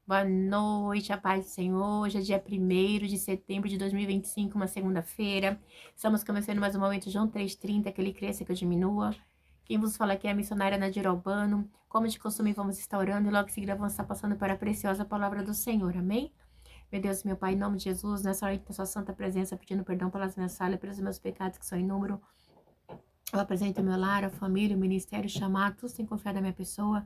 Boa noite, a paz do Senhor. Hoje é dia 1º de setembro de 2025, uma segunda-feira. Estamos começando mais um momento, João 3,30, que ele cresça, que eu diminua. Quem vos fala aqui é a missionária Nadir Albano. Como de costume, vamos estar orando e logo em seguida vamos estar passando para a preciosa palavra do Senhor. Amém? Meu Deus, meu Pai, em nome de Jesus, nessa hora da sua santa presença, pedindo perdão pelas minhas falhas, pelos meus pecados que são em número. Eu apresento o meu lar, a família, o ministério, o chamado, tudo sem confiar na minha pessoa.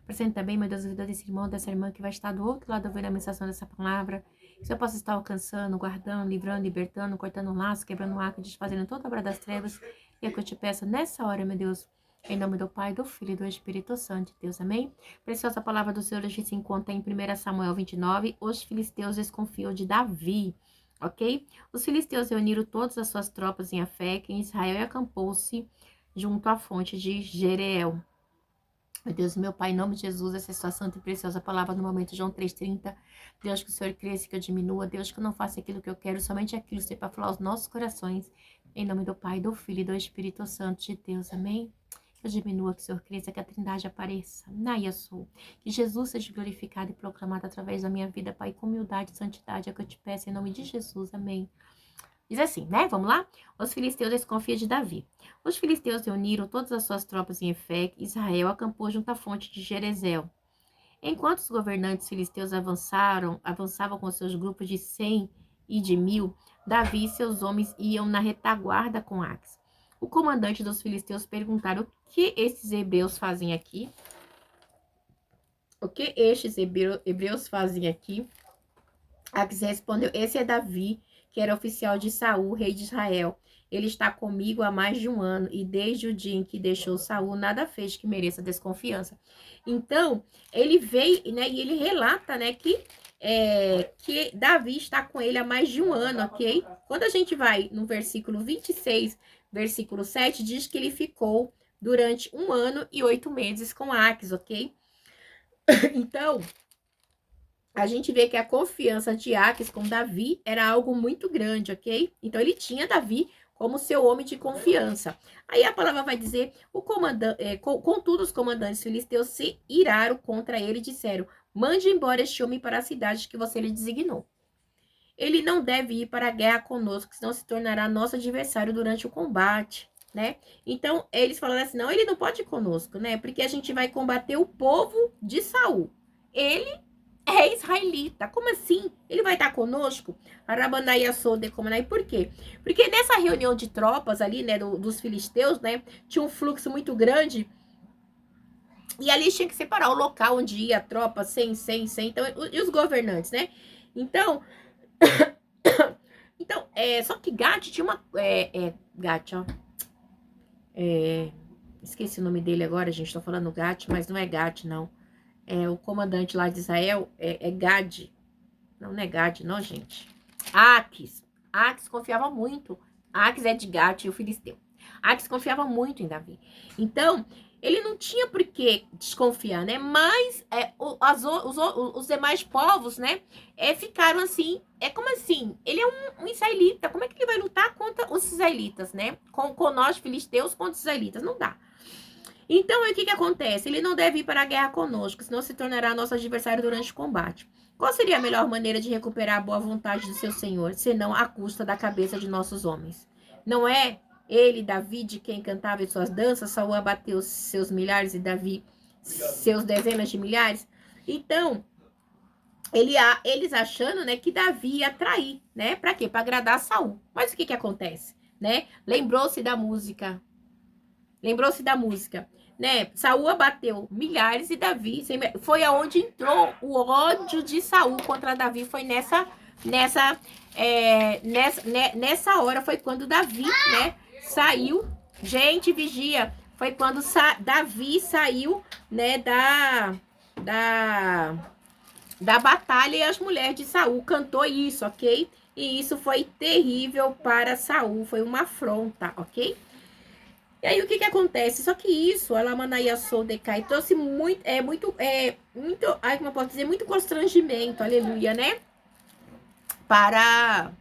Apresento também, meu Deus, a vida desse irmão, dessa irmã que vai estar do outro lado ouvindo a mensagem dessa palavra. Que eu possa estar alcançando, guardando, livrando, libertando, cortando um laço, quebrando um arco, desfazendo toda a obra das trevas. E é o que eu te peço nessa hora, meu Deus. Em nome do Pai, do Filho e do Espírito Santo, Deus, amém? Preciosa palavra do Senhor hoje se encontra em 1 Samuel 29. Os filisteus desconfiam de Davi, ok? Os filisteus reuniram todas as suas tropas em Afec, em Israel, e acampou-se junto à fonte de Jereel. Meu Deus, meu Pai, em nome de Jesus, essa é a sua santa e preciosa palavra no momento, João 3,30. Deus, que o Senhor cresça, que eu diminua. Deus, que eu não faça aquilo que eu quero, somente aquilo que você para falar aos nossos corações. Em nome do Pai, do Filho e do Espírito Santo de Deus. Amém? Que eu diminua, que o Senhor cresça, que a Trindade apareça. Na sou. Que Jesus seja glorificado e proclamado através da minha vida, Pai, com humildade e santidade. É o que eu te peço, em nome de Jesus. Amém. Diz assim, né? Vamos lá? Os filisteus desconfiam de Davi. Os filisteus reuniram todas as suas tropas em Efec. Israel acampou junto à fonte de Jerezel. Enquanto os governantes filisteus avançavam com seus grupos de 100 e de 1000, Davi e seus homens iam na retaguarda com Aques. O comandante dos filisteus perguntaram: o que esses hebreus fazem aqui? O que estes hebreus fazem aqui? Aques respondeu: esse é Davi, que era oficial de Saul, rei de Israel. Ele está comigo há mais de um ano, e desde o dia em que deixou Saul, nada fez que mereça desconfiança. Então, ele veio, né, e ele relata, né, que Davi está com ele há mais de um ano, ok? Quando a gente vai no versículo 26, versículo 7, diz que ele ficou durante 1 ano e 8 meses com Aques, ok? Então, a gente vê que a confiança de Aques com Davi era algo muito grande, ok? Então ele tinha Davi como seu homem de confiança. Aí a palavra vai dizer, contudo os comandantes filisteus se iraram contra ele e disseram: mande embora este homem para a cidade que você lhe designou. Ele não deve ir para a guerra conosco, senão se tornará nosso adversário durante o combate, né? Então eles falaram assim: não, ele não pode ir conosco, né? Porque a gente vai combater o povo de Saul. Ele é israelita. Como assim? Ele vai estar conosco? Por quê? Porque nessa reunião de tropas ali, né, dos filisteus, né, tinha um fluxo muito grande e ali tinha que separar o local onde ia a tropa, 100, então, e os governantes, né? Então, só que Gat tinha uma, Gat, ó, esqueci o nome dele agora, gente, tô falando Gat, mas não é Gat, não. O comandante lá de Israel é Gad. Não é Gad, não, gente. Aques. Aques confiava muito. Aques é de Gad e o filisteu. Aques confiava muito em Davi. Então, ele não tinha por que desconfiar, né? Mas os demais povos, né? Ficaram assim. É como assim? Ele é um israelita. Como é que ele vai lutar contra os israelitas, né? Com nós, filisteus, contra os israelitas? Não dá. Então, o que acontece? Ele não deve ir para a guerra conosco, senão se tornará nosso adversário durante o combate. Qual seria a melhor maneira de recuperar a boa vontade do seu senhor, senão à custa da cabeça de nossos homens? Não é ele, Davi, de quem cantava em suas danças, Saul abateu seus milhares e Davi seus dezenas de milhares? Então, eles achando, né, que Davi ia trair, né? Para quê? Para agradar Saul. Mas o que acontece, né? Lembrou-se da música, né? Saul abateu milhares e Davi foi aonde entrou o ódio de Saul contra Davi, foi nessa hora foi quando Davi, né, saiu. Gente, vigia, foi quando Davi saiu, né, da da batalha, e as mulheres de Saul cantou isso, ok? E isso foi terrível para Saul, foi uma afronta, ok? E aí o que acontece? Só que isso, ela Manaia Soldecai, trouxe muito, ai, como eu posso dizer, muito constrangimento, aleluia, né? Para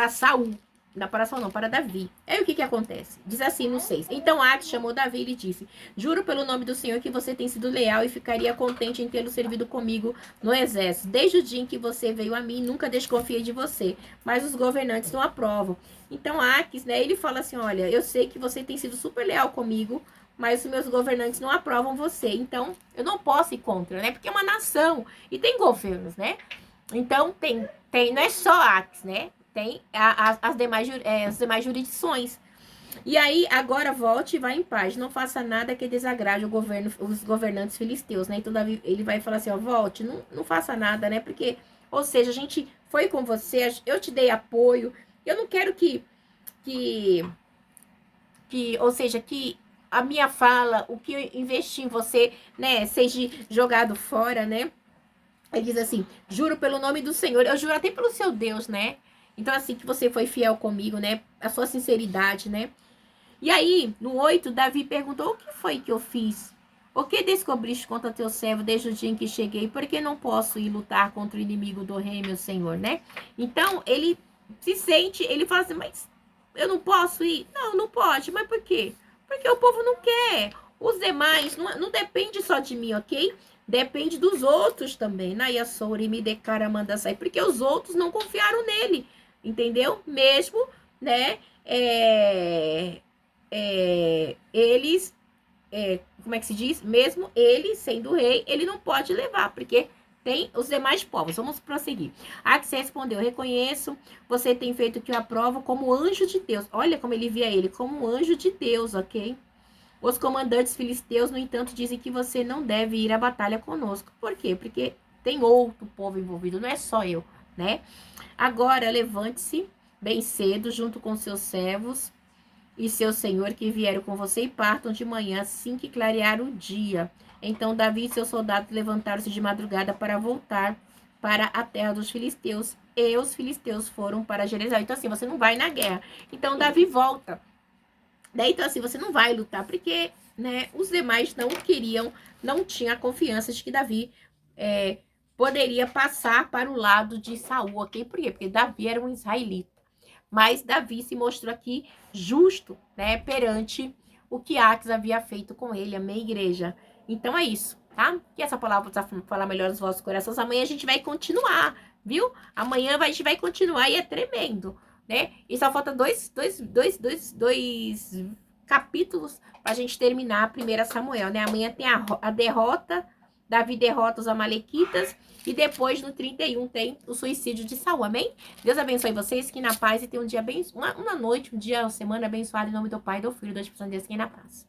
Saul, para Saul não, para Davi. Aí o que acontece? Diz assim no 6. Então Aques chamou Davi e lhe disse: Juro pelo nome do Senhor que você tem sido leal e ficaria contente em tê-lo servido comigo no exército. Desde o dia em que você veio a mim, nunca desconfiei de você. Mas os governantes não aprovam. Então Aques, né, ele fala assim: olha, eu sei que você tem sido super leal comigo, mas os meus governantes não aprovam você. Então, eu não posso ir contra, né? Porque é uma nação e tem governos, né? Então, não é só Aques, né? Tem as demais jurisdições. E aí, agora volte e vá em paz. Não faça nada que desagrade os governantes filisteus, né? Então, Davi, ele vai falar assim, ó, volte, não faça nada, né? Porque, ou seja, a gente foi com você, eu te dei apoio. Eu não quero ou seja, que a minha fala, o que eu investi em você, né, seja jogado fora, né? Ele diz assim, juro pelo nome do Senhor, eu juro até pelo seu Deus, né? Então, assim, que você foi fiel comigo, né? A sua sinceridade, né? E aí, no 8, Davi perguntou, o que foi que eu fiz? O que descobriste contra teu servo desde o dia em que cheguei? Por que não posso ir lutar contra o inimigo do rei, meu senhor, né? Então, ele se sente, ele fala assim, mas eu não posso ir? Não, não pode. Mas por quê? Porque o povo não quer. Os demais, não depende só de mim, ok? Depende dos outros também. Nayasori me declara manda sair. Porque os outros não confiaram nele. Entendeu? Mesmo, né? Eles, como é que se diz? Mesmo ele sendo rei, ele não pode levar, porque tem os demais povos. Vamos prosseguir. Aques respondeu, reconheço, você tem feito o que eu aprovo como anjo de Deus. Olha como ele via ele, como um anjo de Deus, ok? Os comandantes filisteus, no entanto, dizem que você não deve ir à batalha conosco. Por quê? Porque tem outro povo envolvido, não é só eu, né? Agora, levante-se bem cedo, junto com seus servos e seu senhor que vieram com você e partam de manhã assim que clarear o dia. Então Davi e seus soldados levantaram-se de madrugada para voltar para a terra dos filisteus. E os filisteus foram para Jerusalém. Então assim, você não vai na guerra. Então Davi volta. Daí então assim, você não vai lutar porque, né, os demais não queriam, não tinha a confiança de que Davi poderia passar para o lado de Saul, ok? Por quê? Porque Davi era um israelita. Mas Davi se mostrou aqui justo, né, perante o que Aques havia feito com ele, amém, igreja? Então é isso, tá? Que essa palavra precisa falar melhor nos vossos corações. Amanhã a gente vai continuar, viu? Amanhã a gente vai continuar e é tremendo, né? E só falta dois capítulos pra gente terminar a 1 Samuel, né? Amanhã tem a derrota, Davi derrota os amalequitas e depois no 31 tem o suicídio de Saul, amém? Deus abençoe vocês, que na paz e tenham um dia uma noite, um dia, uma semana abençoada em nome do Pai, do Filho e do Espírito Santo, Deus, que na paz.